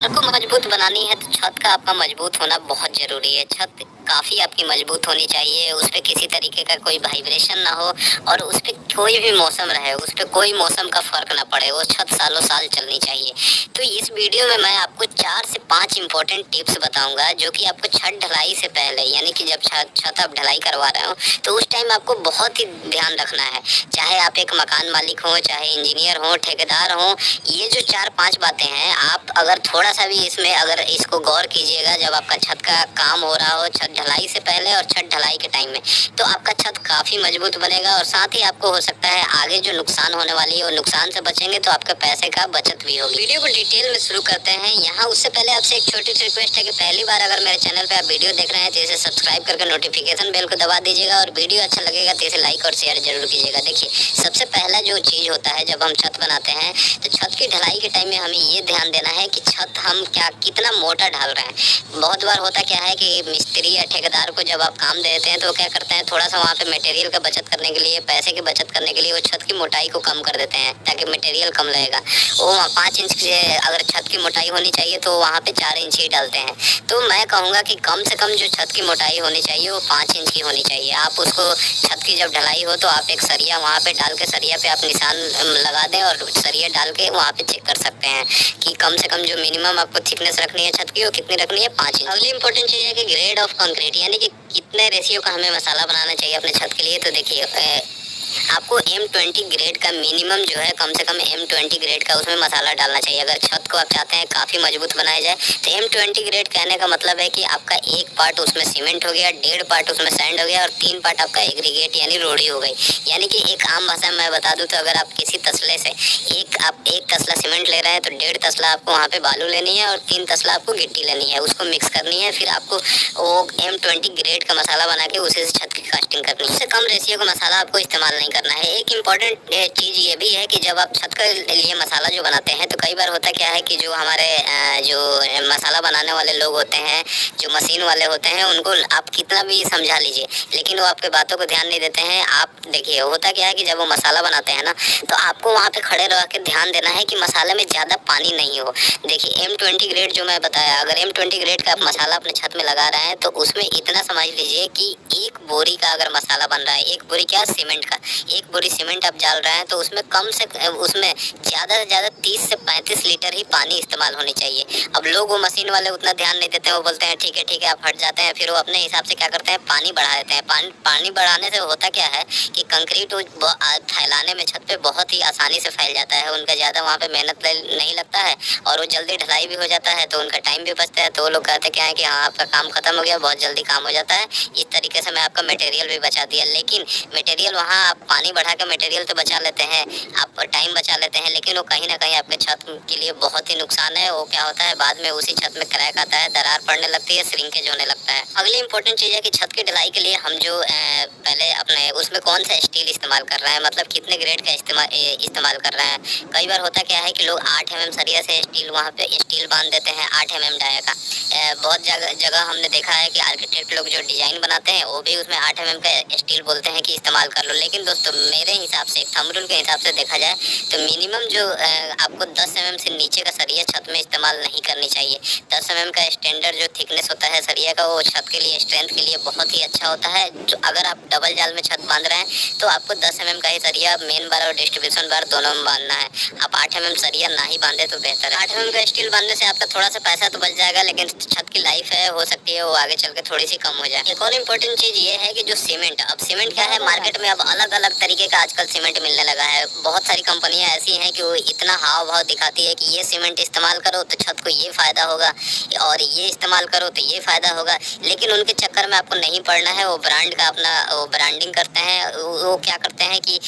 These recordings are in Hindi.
घर को मजबूत बनानी है तो छत का आपका मजबूत होना बहुत ज़रूरी है। छत काफ़ी आपकी मजबूत होनी चाहिए, उस पे किसी तरीके का कोई वाइब्रेशन ना हो और उस पे कोई भी मौसम रहे, उस पे कोई मौसम का फ़र्क ना पड़े, वो छत सालों साल चलनी चाहिए। तो इस वीडियो में मैं आपको 4 से 5 इम्पोर्टेंट टिप्स बताऊँगा जो कि आपको छत ढलाई से पहले यानी कि जब छत आप ढलाई करवा रहे हो तो उस टाइम आपको बहुत ही ध्यान रखना है। चाहे आप एक मकान मालिक हो, चाहे इंजीनियर हो, ठेकेदार हो, ये जो 4-5 बातें हैं आप अगर थोड़ा-सा भी इसमें अगर इसको गौर कीजिएगा जब आपका छत का काम हो रहा हो, छत ढलाई से पहले और छत ढलाई के टाइम में, तो आपका छत काफ़ी मजबूत बनेगा और साथ ही आपको हो सकता है आगे जो नुकसान होने वाली है वो नुकसान से बचेंगे तो आपके पैसे का बचत भी होगी। वीडियो को डिटेल में शुरू करते हैं। यहाँ उससे पहले आपसे एक छोटी सी रिक्वेस्ट है कि पहली बार अगर मेरे चैनल पे आप वीडियो देख रहे हैं तो इसे सब्सक्राइब करके नोटिफिकेशन बेल को दबा दीजिएगा और वीडियो अच्छा लगेगा तो इसे लाइक और शेयर जरूर कीजिएगा। देखिए, सबसे पहला जो चीज़ होता है जब हम छत बनाते हैं तो छत की ढलाई के टाइम में हमें ये ध्यान देना है कि छत हम कितना मोटा ढाल रहे हैं। बहुत बार होता क्या है कि मिस्त्री या ठेकेदार को जब आप काम दे देते हैं तो वो क्या करते हैं, थोड़ा सा वहाँ पे मटेरियल का बचत करने के लिए, पैसे की बचत करने के लिए वो छत की मोटाई को कम कर देते हैं ताकि मटेरियल कम लगेगा। वो 5 इंच से अगर छत की मोटाई होनी चाहिए तो वहाँ पे 4 इंच ही डालते हैं। तो मैं कहूँगा कि कम से कम जो छत की मोटाई होनी चाहिए वो 5 इंच की होनी चाहिए। आप उसको छत की जब ढलाई हो तो आप एक सरिया वहाँ पे डाल के सरिया पे आप निशान लगा दें और सरिया डाल के वहाँ पे चेक कर सकते हैं कि कम से कम जो मिनिमम आपको थिकनेस रखनी है छत की वो कितनी रखनी है, 5 इंच। अगली इंपॉर्टेंट चीज़ है कि ग्रेड ऑफ कंक्रीट यानी कि कितने रेशियो का हमें मसाला बनाना चाहिए अपने छत के लिए। तो देखिए, आपको M20 ग्रेड का मिनिमम जो है कम से कम M20 ग्रेड का उसमें मसाला डालना चाहिए। अगर छत को आप चाहते हैं काफ़ी मजबूत बनाया जाए तो M20 ग्रेड कहने का मतलब है कि आपका 1 पार्ट उसमें सीमेंट हो गया, 1.5 पार्ट उसमें सैंड हो गया और 3 पार्ट आपका एग्रीगेट यानी रोड़ी हो गई। यानी कि एक आम भाषा में मैं बता दूं तो अगर आप किसी तसले से आप 1 तसला सीमेंट ले रहे हैं तो 1.5 तसला आपको वहाँ पे बालू लेनी है और 3 तसला आपको गिट्टी लेनी है, उसको मिक्स करनी है। फिर आपको वो M20 ग्रेड का मसाला बना के उसी से छत की कास्टिंग करनी है। उससे कम रेशियो का मसाला आपको इस्तेमाल नहीं करना है। एक इम्पॉर्टेंट चीज़ ये भी है कि जब आप छत के लिए मसाला जो बनाते हैं तो कई बार होता क्या है कि जो हमारे जो मसाला बनाने वाले लोग होते हैं, जो मशीन वाले होते हैं, उनको आप कितना भी समझा लीजिए लेकिन वो आपके बातों को ध्यान नहीं देते हैं। आप देखिए, होता क्या है कि जब वो मसाला बनाते हैं ना तो आपको वहाँ पे खड़े रह के ध्यान देना है कि मसाले में ज़्यादा पानी नहीं हो। देखिए, M20 ग्रेड जो मैं बताया, अगर M20 ग्रेड का आप मसाला अपने छत में लगा रहे हैं तो उसमें इतना समझ लीजिए कि 1 बोरी का अगर मसाला बन रहा है, 1 बोरी क्या, सीमेंट का 1 बोरी सीमेंट आप डाल रहे हैं तो उसमें कम से उसमें ज़्यादा से ज़्यादा 30 से 35 लीटर ही पानी इस्तेमाल होनी चाहिए। अब लोग वो मशीन वाले उतना ध्यान नहीं देते हैं, वो बोलते हैं ठीक है आप हट जाते हैं, फिर वो अपने हिसाब से क्या करते हैं, पानी बढ़ा देते हैं। पानी बढ़ाने से होता क्या है कि कंक्रीट फैलाने में छत पे बहुत ही आसानी से फैल जाता है, उनका ज़्यादा वहाँ पे मेहनत नहीं लगता है और वो जल्दी ढलाई भी हो जाता है तो उनका टाइम भी बचता है। तो वो लोग कहते क्या है कि हाँ आपका काम खत्म हो गया, बहुत जल्दी काम हो जाता है, इस तरीके से मैं आपका मटेरियल भी बचा दिया। लेकिन मटेरियल वहाँ आप पानी बढ़ा के मटेरियल तो बचा लेते हैं, आप टाइम बचा लेते हैं, लेकिन वो कहीं ना कहीं आपके छत के लिए बहुत ही नुकसान है। वो क्या होता है, बाद में उसी छत में क्रैक आता है, दरार पड़ने लगती है, श्रिंकेज होने लगता है। अगली इंपॉर्टेंट चीज़ है कि छत की ढलाई के लिए हम जो पहले अपने उसमें कौन सा स्टील इस्तेमाल कर रहे हैं, मतलब कितने ग्रेड का इस्तेमाल कर रहे हैं। कई बार होता क्या है कि लोग 8 mm सरिया से स्टील वहाँ पे स्टील बांध देते हैं, 8 mm डाया का। बहुत जगह हमने देखा है कि आर्किटेक्ट लोग जो डिजाइन बनाते हैं वो भी उसमें 8 mm का स्टील बोलते हैं कि इस्तेमाल कर लो। लेकिन दोस्तों, मेरे हिसाब से थंब रूल के हिसाब से देखा जाए तो मिनिमम जो आपको 10 mm से नीचे का सरिया छत में इस्तेमाल नहीं करनी चाहिए। 10 mm का स्टैंडर्ड जो थिकनेस होता है सरिया का वो छत के लिए, स्ट्रेंथ के लिए बहुत ही अच्छा होता है। जो अगर आप डबल जाल में छत बांध रहे हैं तो आपको 10 mm का ही सरिया मेन बार और डिस्ट्रीब्यूशन बार दोनों में बांधना है। आप 8 mm सरिया ना ही बांधे तो बेहतर है। 8 mm का स्टील बांधने से आपका थोड़ा सा पैसा तो बच जाएगा लेकिन छत की लाइफ है, हो सकती है वो आगे चल के थोड़ी सी कम हो जाए। एक और इम्पोर्टेंट चीज़ ये है कि जो सीमेंट, अब सीमेंट क्या है, मार्केट में अब अलग अलग तरीके का आजकल सीमेंट मिलने लगा है। बहुत सारी कंपनियां ऐसी हैं कि वो इतना हाव भाव दिखाती है कि ये सीमेंट इस्तेमाल करो तो छत को ये फ़ायदा होगा और ये इस्तेमाल करो तो ये फ़ायदा होगा। लेकिन उनके चक्कर में आपको नहीं पड़ना है। वो ब्रांड का अपना वो ब्रांडिंग करते हैं, वो क्या करते हैं कि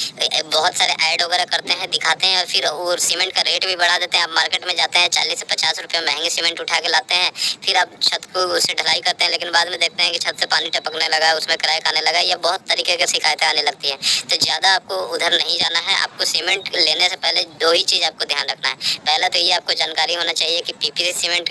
बहुत सारे ऐड वगैरह करते हैं, दिखाते हैं और फिर वो सीमेंट का रेट भी बढ़ा देते हैं। आप मार्केट में जाते हैं 40 से 50 रुपये महंगे सीमेंट उठा के लाते हैं, फिर आप छत को उससे ढलाई करते हैं, लेकिन बाद में देखते हैं कि छत से पानी टपकने लगा, उसमें क्रैक आने लगा या बहुत तरीके की शिकायतें आने लगती हैं। तो ज़्यादा आपको उधर नहीं जाना है। आपको सीमेंट लेने से पहले 2 ही चीज़ आपको ध्यान रखना है। पहला तो ये आपको जानकारी होना चाहिए कि पीपीसी सीमेंट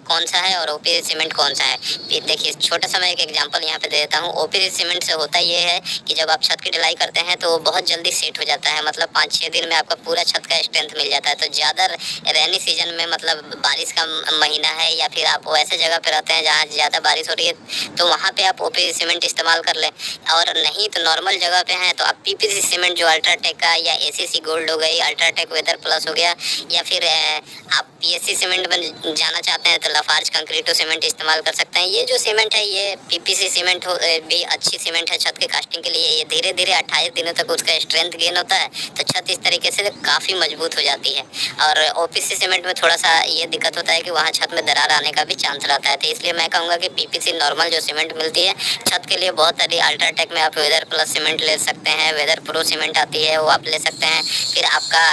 कौन सा है और ओपीसी सीमेंट कौन सा है। देखिए छोटा सा मैं एक एग्जांपल यहाँ पे दे देता हूँ। ओपीसी सीमेंट से होता ये है कि जब आप छत की ढलाई करते हैं तो वो बहुत जल्दी सेट हो जाता है, मतलब 5-6 दिन में आपका पूरा छत का स्ट्रेंथ मिल जाता है। तो ज़्यादा रेनी सीजन में, मतलब बारिश का महीना है या फिर आप वैसे जगह पे रहते हैं जहाँ ज़्यादा बारिश हो रही है, तो वहाँ पे आप ओपीसी सीमेंट इस्तेमाल कर लें। और नहीं तो नॉर्मल जगह पे हैं तो आप पीपीसी सीमेंट जो अल्ट्राटेक का या एसीसी गोल्ड हो गई, अल्ट्राटेक वेदर प्लस हो गया, या फिर आप पीएससी सीमेंट में जाना चाहते हैं तो लाफार्ज कंक्रीटो सीमेंट इस्तेमाल कर सकते हैं। ये जो सीमेंट है ये पीपीसी सीमेंट भी अच्छी सीमेंट है छत के कास्टिंग के लिए। ये धीरे धीरे 28 दिनों तक उसका स्ट्रेंथ गेन होता है तो छत इस तरीके से काफ़ी मजबूत हो जाती है। और ओपीसी सीमेंट में थोड़ा सा ये दिक्कत होता है कि वहाँ छत में दरार आने का भी चांस रहता है। तो इसलिए मैं कहूँगा कि पीपीसी नॉर्मल जो सीमेंट मिलती है छत के लिए बहुत सारी, अल्ट्राटेक में आप वेदर प्लस सीमेंट ले सकते हैं, वेदर प्रो सीमेंट आती है वो आप ले सकते हैं। फिर आपका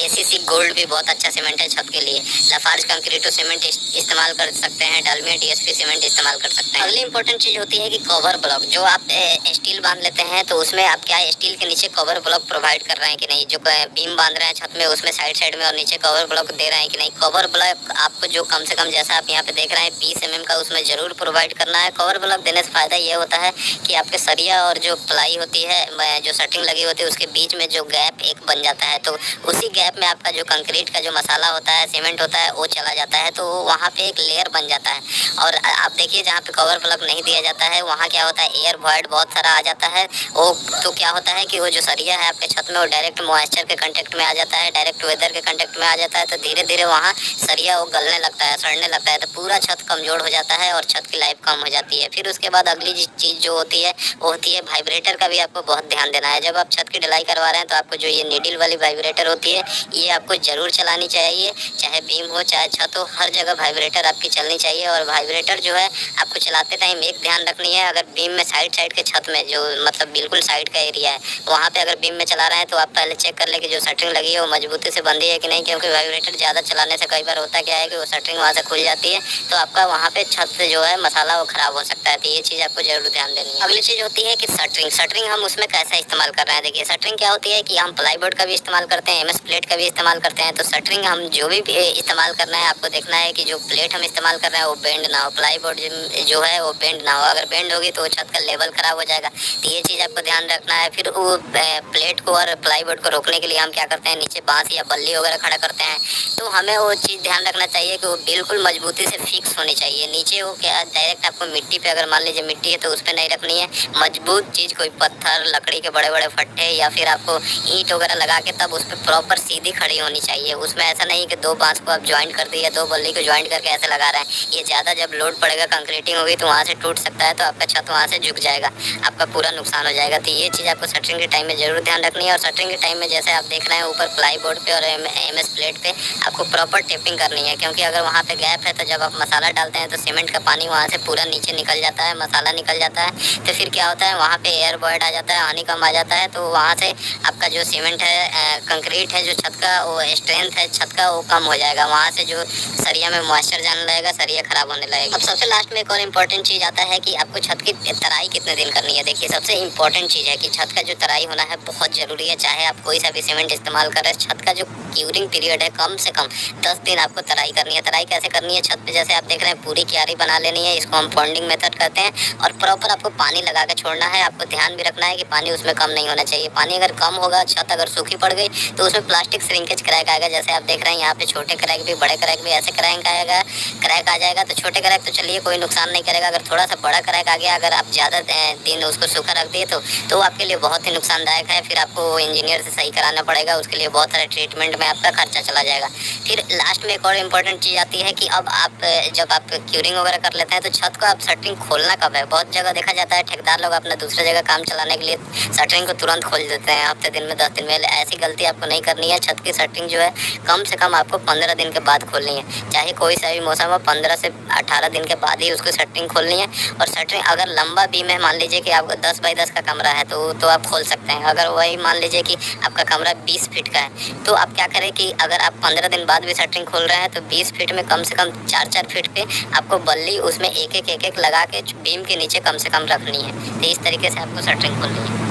एसीसी गोल्ड भी बहुत अच्छा सीमेंट है छत के लिए। लाफार्ज कंक्रीटो सीमेंट इस्तेमाल कर सकते हैं, डालमिया डीएसपी सीमेंट इस्तेमाल कर सकते हैं। अगली इंपॉर्टेंट चीज़ होती है कि कवर ब्लॉक। जो आप स्टील बांध लेते हैं तो उसमें आप क्या स्टील के नीचे कवर ब्लॉक प्रोवाइड कर रहे हैं कि नहीं। जो बीम बांध रहे हैं छत में उसमें साइड साइड में और नीचे कवर ब्लॉक दे रहे हैं कि नहीं। कवर ब्लॉक आपको जो कम से कम, जैसा आप यहाँ पे देख रहे हैं 20 mm का, उसमें ज़रूर प्रोवाइड करना है। कवर ब्लॉक देने से फ़ायदा ये होता है कि आपके सरिया और जो प्लाई होती है, जो शटरिंग लगी होती है, उसके बीच में जो गैप एक बन जाता है, तो उसी गैप में आपका जो कंक्रीट का जो मसाला होता है, सीमेंट होता है, वो चला जाता है, तो वहाँ पे एक लेयर बन जाता है। और आप देखिए जहाँ पे कवर ब्लॉक नहीं दिया जाता है वहाँ क्या होता है, एयर वॉइड बहुत सारा आ जाता है। वो तो क्या होता है कि वो जो सरिया है आपके छत में वो डायरेक्ट मॉइस्चर के कंटेक्ट में आ जाता है, डायरेक्ट वेदर के कंटेक्ट में आ जाता है, तो धीरे धीरे वहाँ सरिया वो गलने लगता है, सड़ने लगता है, तो पूरा छत कमज़ोर हो जाता है और छत की लाइफ कम हो जाती है। फिर उसके बाद अगली चीज़ जो होती है वो होती है वाइब्रेटर का भी आपको बहुत ध्यान देना है। जब आप छत की ढलाई करवा रहे हैं तो आपको जो ये नीडल वाली वाइब्रेटर होती है ये आपको ज़रूर चलानी चाहिए, चाहे बीम हो चाहे छत हो, हर जगह वाइब्रेटर आपकी चलनी चाहिए। और वाइब्रेटर जो है आपको चलाते टाइम एक ध्यान रखनी है, अगर बीम में साइड के छत में जो मतलब बिल्कुल साइड का एरिया है वहाँ पे अगर बीम में चला रहे हैं तो आप पहले चेक कर लें कि जो शटरिंग लगी है वो मजबूती से बंधी है कि नहीं, क्योंकि वाइब्रेटर ज़्यादा चलाने से कई बार होता क्या है कि वो शटरिंग वहाँ से खुल जाती है तो आपका वहाँ पे छत जो है मसाला वो ख़राब हो सकता है। तो ये चीज़ आपको जरूर ध्यान देनी है। अगली चीज़ होती है कि शटरिंग हम उसमें कैसा इस्तेमाल कर रहे हैं। देखिए शटरिंग क्या होती है कि हम प्लाईवुड का भी इस्तेमाल करते हैं, एमएस प्लेट का भी इस्तेमाल करते हैं। तो शटरिंग हम जो भी इस्तेमाल करना है आपको देखना है कि जो प्लेट हम इस्तेमाल कर रहे हैं वो बेंड ना हो, प्लाईवुड जो है वो बेंड ना हो। अगर बेंड होगी तो छत का लेवल ख़राब हो जाएगा, तो ये चीज़ आपको ध्यान रखना है। फिर वो प्लेट को और प्लाईवुड को रोकने के लिए हम क्या करते हैं, नीचे बांस या बल्ली वगैरह खड़ा करते हैं। तो हमें वो चीज़ ध्यान रखना चाहिए कि वो बिल्कुल मजबूती से फिक्स होनी चाहिए। नीचे वो क्या डायरेक्ट आपको मिट्टी पे, अगर मान लीजिए मिट्टी है तो उस पर नहीं रखनी है, मजबूत चीज़ कोई पत्थर, लकड़ी के बड़े बड़े फट्टे या फिर आपको ईंट वगैरह लगा के तब उस पर प्रॉपर सीधी खड़ी होनी चाहिए। उसमें ऐसा नहीं कि 2 बांस को आप ज्वाइंट कर दिए, 2 बल्ली को ज्वाइंट करके ऐसे लगा रहे हैं। ये ज़्यादा जब लोड पड़ेगा, कंक्रीटिंग होगी तो वहाँ से टूट सकता है, तो आपका छत वहाँ से झुक जाएगा, आपका पूरा नुकसान हो जाएगा। तो ये चीज़ आपको शटरिंग के टाइम में ज़रूर ध्यान रखनी है। और शटरिंग के टाइम में जैसे आप देख रहे हैं ऊपर प्लाईवुड पे और एमएस प्लेट पे आपको प्रॉपर टेपिंग करनी है, क्योंकि अगर वहाँ पे गैप है तो जब आप मसाला डालते हैं तो सीमेंट का पानी वहाँ से पूरा नीचे निकल जाता है, मसाला निकल जाता है, तो फिर क्या होता है वहाँ पे एयर वॉइड आ जाता है, हानि कम आ जाता है, तो वहाँ से आपका जो सीमेंट है, कंक्रीट है, जो छत का वो स्ट्रेंथ है छत का वो कम हो जाएगा। वहाँ से जो सरिया में मॉइस्चर जाने लगेगा, सरिया खराब होने लगेगा। अब सबसे लास्ट में एक और इम्पोर्टेंट चीज़ आता है कि आपको छत की तराई कितने दिन करनी है। देखिए सबसे इम्पोर्टेंट चीज़ है कि छत का जो तराई होना है बहुत ज़रूरी है। चाहे आप कोई सा भी सीमेंट इस्तेमाल करें, छत का जो क्यूरिंग पीरियड है कम से कम 10 दिन आपको तराई करनी है। तराई कैसे करनी है, छत पे जैसे आप देख रहे हैं पूरी क्यारी बना लेनी है, इसको हम पॉन्डिंग मेथड कहते हैं। और प्रॉपर आपको पानी लगा के छोड़ना है। आपको ध्यान भी रखना है कि पानी उसमें कम नहीं होना चाहिए। पानी अगर कम होगा, छत अगर सूखी पड़ गई तो उसमें प्लास्टिक श्रिंकेज क्रैक आएगा। जैसे आप देख रहे हैं यहाँ पे छोटे क्रैक भी, बड़े क्रैक भी, ऐसे क्रैक आएगा, क्रैक आ जाएगा। तो छोटे क्रैक तो चलिए कोई नुकसान नहीं करेगा, अगर थोड़ा सा बड़ा क्रैक आ गया, अगर आप ज़्यादा दिन उसको सूखा रख दिए तो आपके लिए बहुत ही नुकसानदायक है। फिर आपको इंजीनियर से सही कराना पड़ेगा, उसके लिए बहुत सारे ट्रीटमेंट में आपका खर्चा चला जाएगा। फिर लास्ट में एक और इम्पोर्टेंट चीज़ आती है कि अब आप जब आप क्यूरिंग वगैरह कर लेते हैं तो छत को आप शटरिंग खोलना कब है। बहुत जगह देखा जाता है ठेकेदार लोग अपना दूसरे जगह काम चलाने के लिए शटरिंग को तुरंत खोल देते हैं, हफ्ते दिन में, 10 दिन में। ऐसी गलती आपको नहीं करनी है। छत की शटरिंग जो है कम से कम आपको 15 दिन के बाद खोलनी है। चाहे कोई सा भी मौसम हो, 15 से 18 दिन के बाद ही उसको शटरिंग खोलनी है। और शटरिंग अगर लंबा बीम है, मान लीजिए कि आपको 10 बाई 10 का कमरा है तो आप खोल सकते हैं। अगर वही मान लीजिए कि आपका कमरा 20 फीट का है तो आप क्या करें कि अगर आप 15 दिन बाद भी शटरिंग खोल रहे हैं तो 20 फीट में कम से कम 4-4 फीट पे आपको बल्ली उसमें एक एक लगा के बीम के नीचे कम से कम रखनी है। तो इस तरीके से आपको शटरिंग खोलनी है।